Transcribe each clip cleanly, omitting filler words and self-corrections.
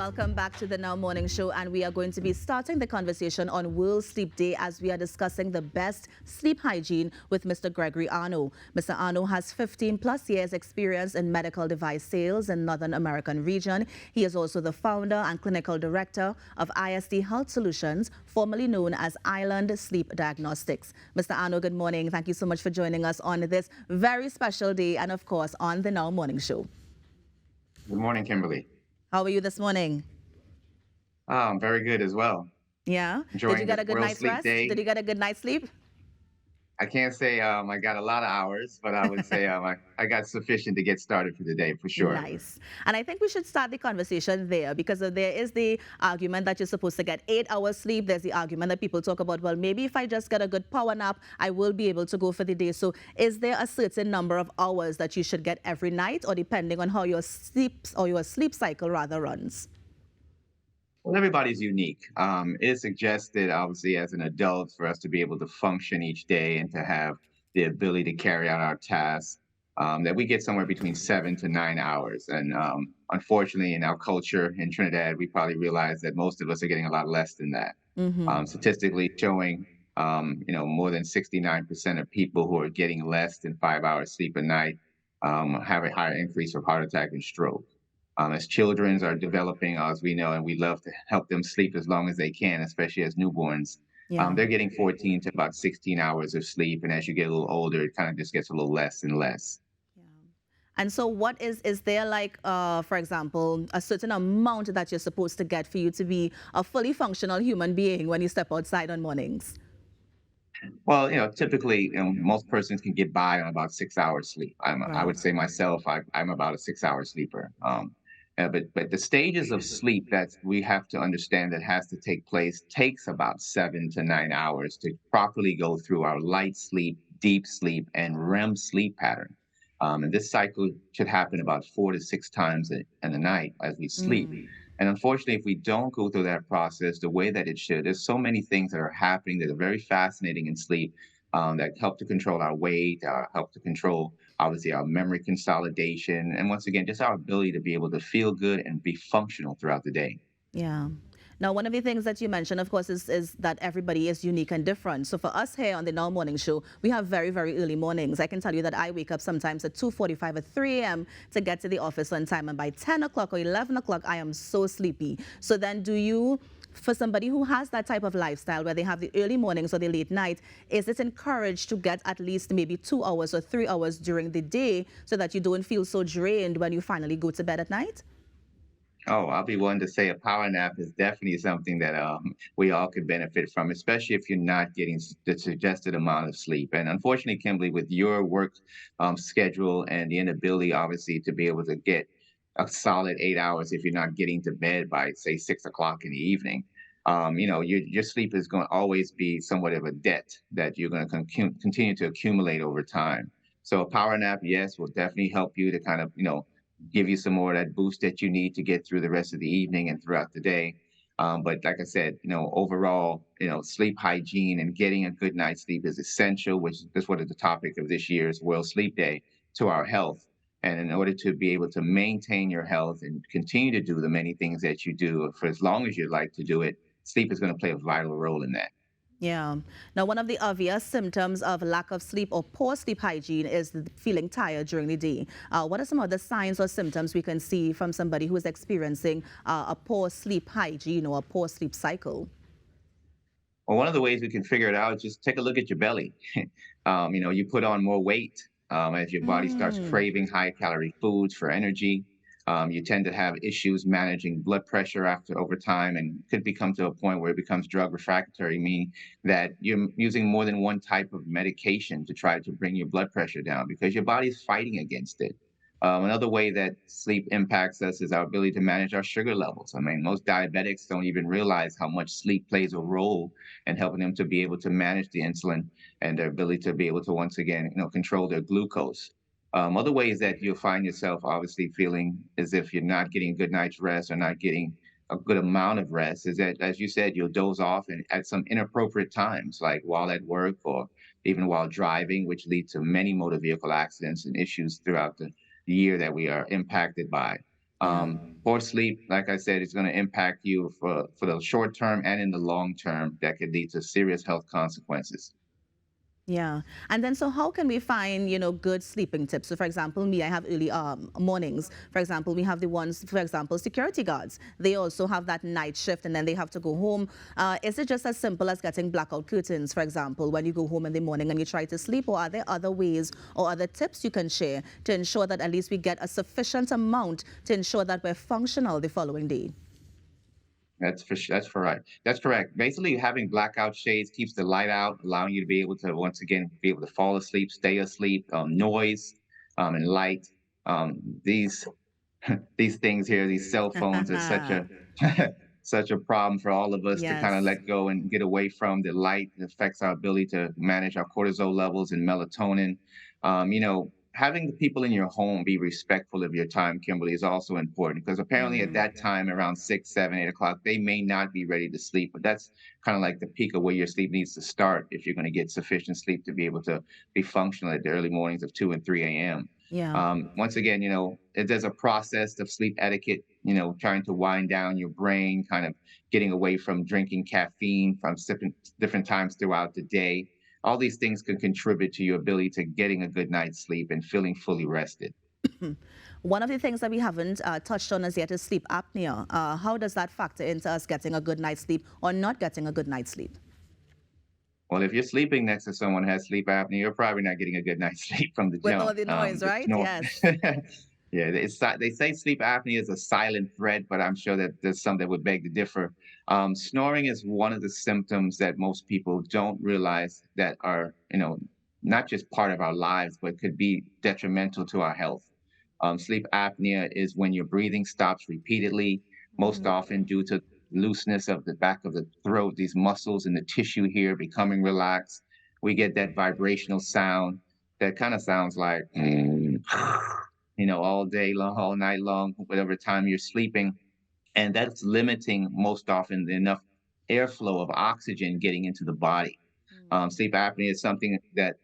Welcome back to the Now Morning Show, and we are going to be starting the conversation on World Sleep Day as we are discussing the best sleep hygiene with Mr. Gregory Arno. Mr. Arno has 15 plus years experience in medical device sales in Northern American region. He is also the founder and clinical director of ISD Health Solutions, formerly known as Island Sleep Diagnostics. Mr. Arno, good morning. Thank you so much for joining us on this very special day and, of course, on the Now Morning Show. Good morning, Kimberly. How are you this morning? I'm very good as well. Yeah. Did you Enjoying get this a good World night's Sleep rest? Did Day. you get a good night's sleep? I can't say I got a lot of hours, but I would say I got sufficient to get started for the day for sure. Nice. And I think we should start the conversation there because there is the argument that you're supposed to get 8 hours sleep. There's the argument that people talk about, well, maybe if I just get a good power nap, I will be able to go for the day. So is there a certain number of hours that you should get every night, or depending on how your sleep cycle rather runs? Well, everybody's unique. It's suggested, obviously, as an adult, for us to be able to function each day and to have the ability to carry out our tasks, that we get somewhere between 7 to 9 hours. And unfortunately, in our culture in Trinidad, we probably realize that most of us are getting a lot less than that. Mm-hmm. Statistically showing, more than 69% of people who are getting less than 5 hours sleep a night have a higher increase of heart attack and stroke. As children are developing, as we know, and we love to help them sleep as long as they can, especially as newborns. Yeah. They're getting 14 to about 16 hours of sleep. And as you get a little older, it kind of just gets a little less and less. Yeah. And so what is there like, for example, a certain amount that you're supposed to get for you to be a fully functional human being when you step outside on mornings? Well, typically, most persons can get by on about 6 hours sleep. I Right. would say myself, I'm about a 6 hour sleeper. But the stages of sleep that we have to understand that has to take place takes about 7 to 9 hours to properly go through our light sleep, deep sleep, and REM sleep pattern. And this cycle should happen about 4 to 6 times in the night as we sleep. Mm. And unfortunately, if we don't go through that process the way that it should, there's so many things that are happening that are very fascinating in sleep, that help to control our weight, help to control, obviously, our memory consolidation, and once again, just our ability to be able to feel good and be functional throughout the day. Yeah. Now, one of the things that you mentioned, of course, is that everybody is unique and different. So for us here on the Now Morning Show, we have very, very early mornings. I can tell you that I wake up sometimes at 2:45 or 3 a.m. to get to the office on time. And by 10 o'clock or 11 o'clock, I am so sleepy. So then do you, for somebody who has that type of lifestyle where they have the early mornings or the late night, is it encouraged to get at least maybe 2 hours or 3 hours during the day so that you don't feel so drained when you finally go to bed at night? Oh, I'll be one to say a power nap is definitely something that we all could benefit from, especially if you're not getting the suggested amount of sleep. And unfortunately, Kimberly, with your work schedule and the inability, obviously, to be able to get a solid 8 hours if you're not getting to bed by, say, 6 o'clock in the evening, your sleep is going to always be somewhat of a debt that you're going to continue to accumulate over time. So a power nap, yes, will definitely help you to kind of, give you some more of that boost that you need to get through the rest of the evening and throughout the day. But like I said, overall, sleep hygiene and getting a good night's sleep is essential, which is what is the topic of this year's World Sleep Day, to our health. And in order to be able to maintain your health and continue to do the many things that you do for as long as you'd like to do it, sleep is going to play a vital role in that. Yeah. Now, one of the obvious symptoms of lack of sleep or poor sleep hygiene is feeling tired during the day. What are some of the signs or symptoms we can see from somebody who is experiencing a poor sleep hygiene or a poor sleep cycle? Well, one of the ways we can figure it out is just take a look at your belly. You put on more weight as your body starts Mm. craving high calorie foods for energy. You tend to have issues managing blood pressure after over time and could become to a point where it becomes drug refractory, meaning that you're using more than one type of medication to try to bring your blood pressure down because your body's fighting against it. Another way that sleep impacts us is our ability to manage our sugar levels. I mean, most diabetics don't even realize how much sleep plays a role in helping them to be able to manage the insulin and their ability to be able to once again, control their glucose. Other ways that you'll find yourself obviously feeling as if you're not getting a good night's rest or not getting a good amount of rest is that, as you said, you'll doze off and at some inappropriate times, like while at work or even while driving, which lead to many motor vehicle accidents and issues throughout the year that we are impacted by. Yeah. Poor sleep, like I said, is going to impact you for the short term and in the long term. That could lead to serious health consequences. Yeah. And then so how can we find, good sleeping tips? So for example, me, I have early mornings. For example, we have the ones, for example, security guards. They also have that night shift and then they have to go home. Is it just as simple as getting blackout curtains, for example, when you go home in the morning and you try to sleep? Or are there other ways or other tips you can share to ensure that at least we get a sufficient amount to ensure that we're functional the following day? That's correct. That's correct. Basically, having blackout shades keeps the light out, allowing you to be able to once again be able to fall asleep, stay asleep. Noise and light. These these things here, these cell phones are such a such a problem for all of us to kind of Yes. let go and get away from. The light affects our ability to manage our cortisol levels and melatonin. Having the people in your home be respectful of your time, Kimberly, is also important because apparently at Mm. that time, around 6, 7, 8 o'clock, they may not be ready to sleep. But that's kind of like the peak of where your sleep needs to start if you're going to get sufficient sleep to be able to be functional at the early mornings of 2 and 3 a.m. Yeah. Once again, there's a process of sleep etiquette, trying to wind down your brain, kind of getting away from drinking caffeine from different times throughout the day. All these things can contribute to your ability to getting a good night's sleep and feeling fully rested. One of the things that we haven't touched on as yet is sleep apnea. How does that factor into us getting a good night's sleep or not getting a good night's sleep? Well, if you're sleeping next to someone who has sleep apnea, you're probably not getting a good night's sleep from the With jump. all the noise, The right? snore. Yes. Yeah, they say sleep apnea is a silent threat, but I'm sure that there's some that would beg to differ. Snoring is one of the symptoms that most people don't realize that are, not just part of our lives, but could be detrimental to our health. Sleep apnea is when your breathing stops repeatedly, most Mhm. often due to looseness of the back of the throat, these muscles and the tissue here becoming relaxed. We get that vibrational sound that kind of sounds like, all day long, all night long, whatever time you're sleeping. And that's limiting most often enough airflow of oxygen getting into the body. Sleep apnea is something that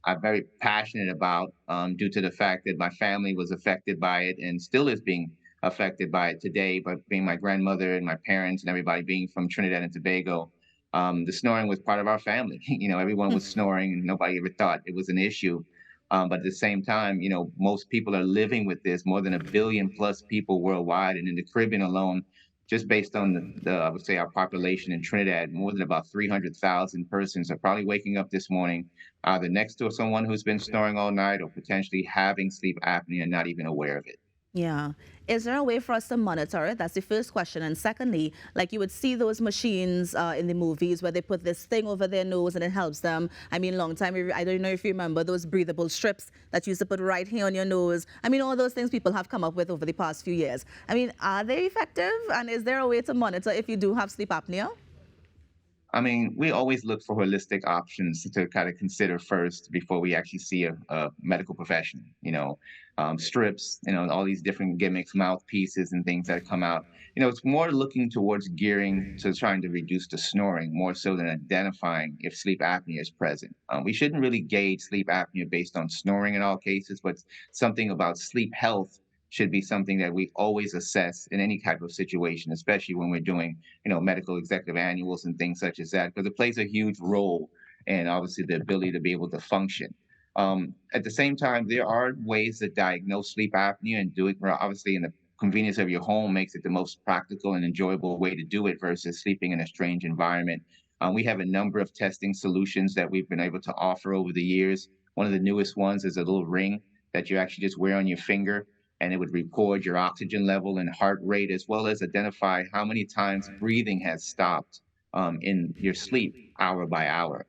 I'm very passionate about due to the fact that my family was affected by it and still is being affected by it today. But being my grandmother and my parents and everybody being from Trinidad and Tobago, the snoring was part of our family. Everyone was snoring and nobody ever thought it was an issue. But at the same time, most people are living with this, more than 1 billion plus people worldwide. And in the Caribbean alone, just based on I would say our population in Trinidad, more than about 300,000 persons are probably waking up this morning either next to someone who's been snoring all night or potentially having sleep apnea and not even aware of it. Yeah. Is there a way for us to monitor it? That's the first question. And secondly, like you would see those machines in the movies where they put this thing over their nose and it helps them. I mean, long time, I don't know if you remember those breathable strips that you used to put right here on your nose. I mean, all those things people have come up with over the past few years. I mean, are they effective? And is there a way to monitor if you do have sleep apnea? I mean, we always look for holistic options to kind of consider first before we actually see a medical professional. Strips, all these different gimmicks, mouthpieces, and things that come out. It's more looking towards gearing to trying to reduce the snoring more so than identifying if sleep apnea is present. We shouldn't really gauge sleep apnea based on snoring in all cases, but something about sleep health should be something that we always assess in any type of situation, especially when we're doing medical executive annuals and things such as that, because it plays a huge role in obviously the ability to be able to function. At the same time, there are ways to diagnose sleep apnea and do it obviously in the convenience of your home makes it the most practical and enjoyable way to do it versus sleeping in a strange environment. We have a number of testing solutions that we've been able to offer over the years. One of the newest ones is a little ring that you actually just wear on your finger and it would record your oxygen level and heart rate, as well as identify how many times breathing has stopped in your sleep hour by hour.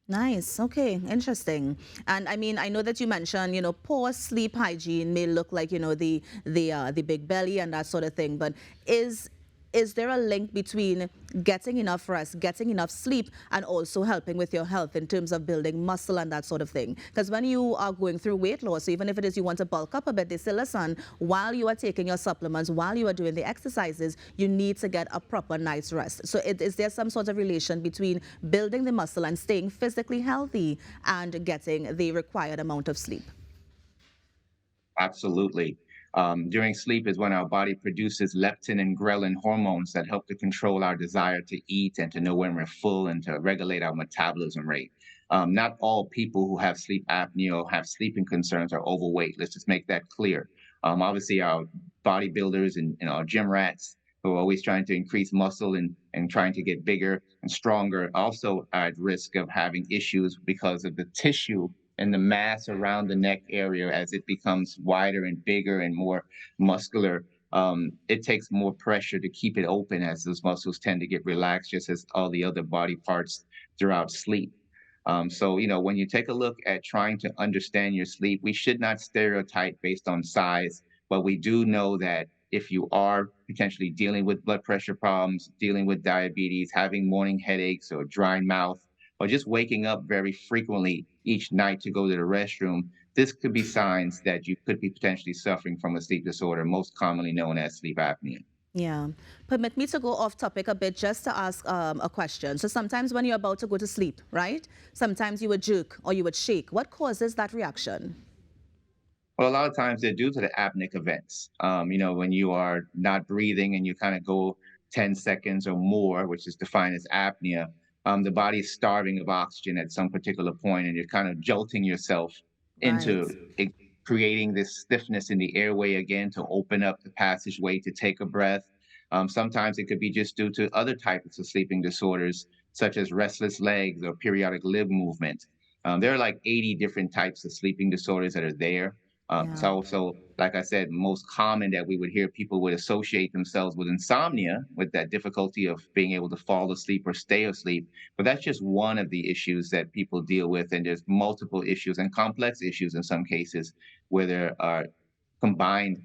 Nice. Okay. Interesting. And I mean, I know that you mentioned, poor sleep hygiene may look like, the big belly and that sort of thing. But is is there a link between getting enough rest, getting enough sleep, and also helping with your health in terms of building muscle and that sort of thing? Because when you are going through weight loss, even if it is you want to bulk up a bit, they say, listen, while you are taking your supplements, while you are doing the exercises, you need to get a proper night's rest. So is there some sort of relation between building the muscle and staying physically healthy and getting the required amount of sleep? Absolutely. During sleep is when our body produces leptin and ghrelin hormones that help to control our desire to eat and to know when we're full and to regulate our metabolism rate. Not all people who have sleep apnea or have sleeping concerns are overweight. Let's just make that clear. Obviously, our bodybuilders and our gym rats who are always trying to increase muscle and trying to get bigger and stronger also are at risk of having issues because of the tissue and the mass around the neck area as it becomes wider and bigger and more muscular. It takes more pressure to keep it open as those muscles tend to get relaxed, just as all the other body parts throughout sleep. So, when you take a look at trying to understand your sleep, we should not stereotype based on size, but we do know that if you are potentially dealing with blood pressure problems, dealing with diabetes, having morning headaches or dry mouth, or just waking up very frequently each night to go to the restroom, this could be signs that you could be potentially suffering from a sleep disorder, most commonly known as sleep apnea. Yeah. Permit me to go off topic a bit just to ask a question. So sometimes when you're about to go to sleep, right? Sometimes you would jerk or you would shake. What causes that reaction? Well, a lot of times they're due to the apneic events. When you are not breathing and you kind of go 10 seconds or more, which is defined as apnea, the body is starving of oxygen at some particular point, and you're kind of jolting yourself Right. into it, creating this stiffness in the airway again to open up the passageway to take a breath. Sometimes it could be just due to other types of sleeping disorders, such as restless legs or periodic limb movement. There are like 80 different types of sleeping disorders that are there. It's Yeah. also, like I said, most common that we would hear people would associate themselves with insomnia, with that difficulty of being able to fall asleep or stay asleep. But that's just one of the issues that people deal with. And there's multiple issues and complex issues in some cases where there are combined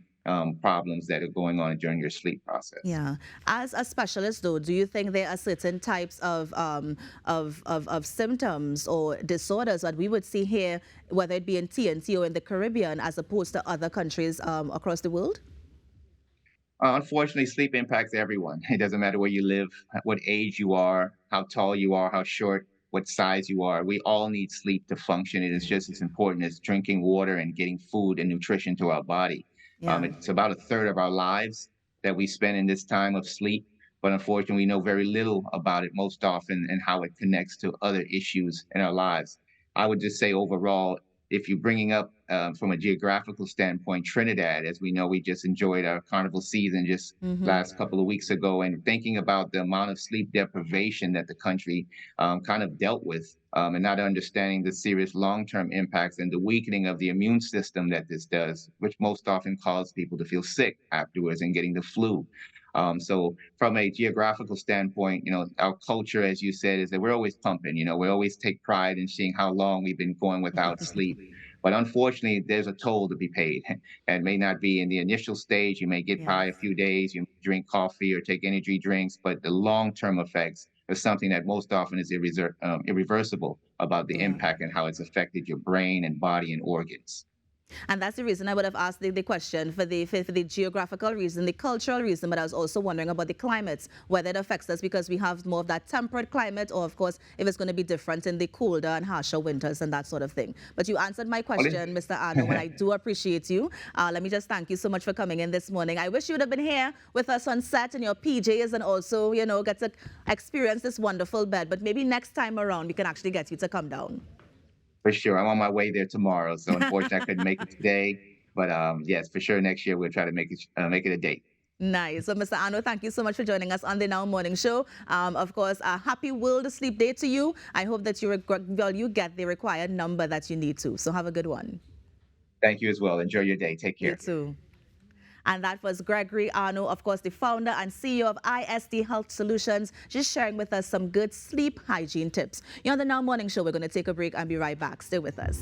problems that are going on during your sleep process. Yeah. As a specialist, though, do you think there are certain types of symptoms or disorders that we would see here, whether it be in TNT or in the Caribbean, as opposed to other countries across the world? Unfortunately, sleep impacts everyone. It doesn't matter where you live, what age you are, how tall you are, how short, what size you are. We all need sleep to function. It is just as important as drinking water and getting food and nutrition to our body. Yeah. It's about a third of our lives that we spend in this time of sleep, but unfortunately, we know very little about it most often and how it connects to other issues in our lives. I would just say overall, if you're bringing up from a geographical standpoint, Trinidad, as we know, we just enjoyed our carnival season just Mm-hmm. last couple of weeks ago, and thinking about the amount of sleep deprivation that the country kind of dealt with, and not understanding the serious long-term impacts and the weakening of the immune system that this does, which most often cause people to feel sick afterwards and getting the flu. So from a geographical standpoint, our culture, as you said, is that we're always pumping. We always take pride in seeing how long we've been going without sleep. But unfortunately, there's a toll to be paid. And may not be in the initial stage. You may get by Yes. a few days, you drink coffee or take energy drinks, but the long-term effects is something that most often is irreversible about the Yeah. impact and how it's affected your brain and body and organs. And that's the reason I would have asked the question for the geographical reason, the cultural reason, but I was also wondering about the climates, whether it affects us because we have more of that temperate climate, or of course, if it's going to be different in the colder and harsher winters and that sort of thing. But you answered my Well, question, Mr. Arno, and I do appreciate you. Let me just thank you so much for coming in this morning. I wish you would have been here with us on set in your PJs and also, get to experience this wonderful bed. But maybe next time around, we can actually get you to come down. For sure. I'm on my way there tomorrow. So unfortunately, I couldn't make it today. But yes, for sure, next year we'll try to make it a date. Nice. So, Mr. Arno, thank you so much for joining us on the Now Morning Show. Of course, a happy World Sleep Day to you. I hope that you get the required number that you need to. So have a good one. Thank you as well. Enjoy your day. Take You care. too. And that was Gregory Arno, of course, the founder and CEO of ISD Health Solutions, just sharing with us some good sleep hygiene tips. You're on the Now Morning Show. We're going to take a break and be right back. Stay with us.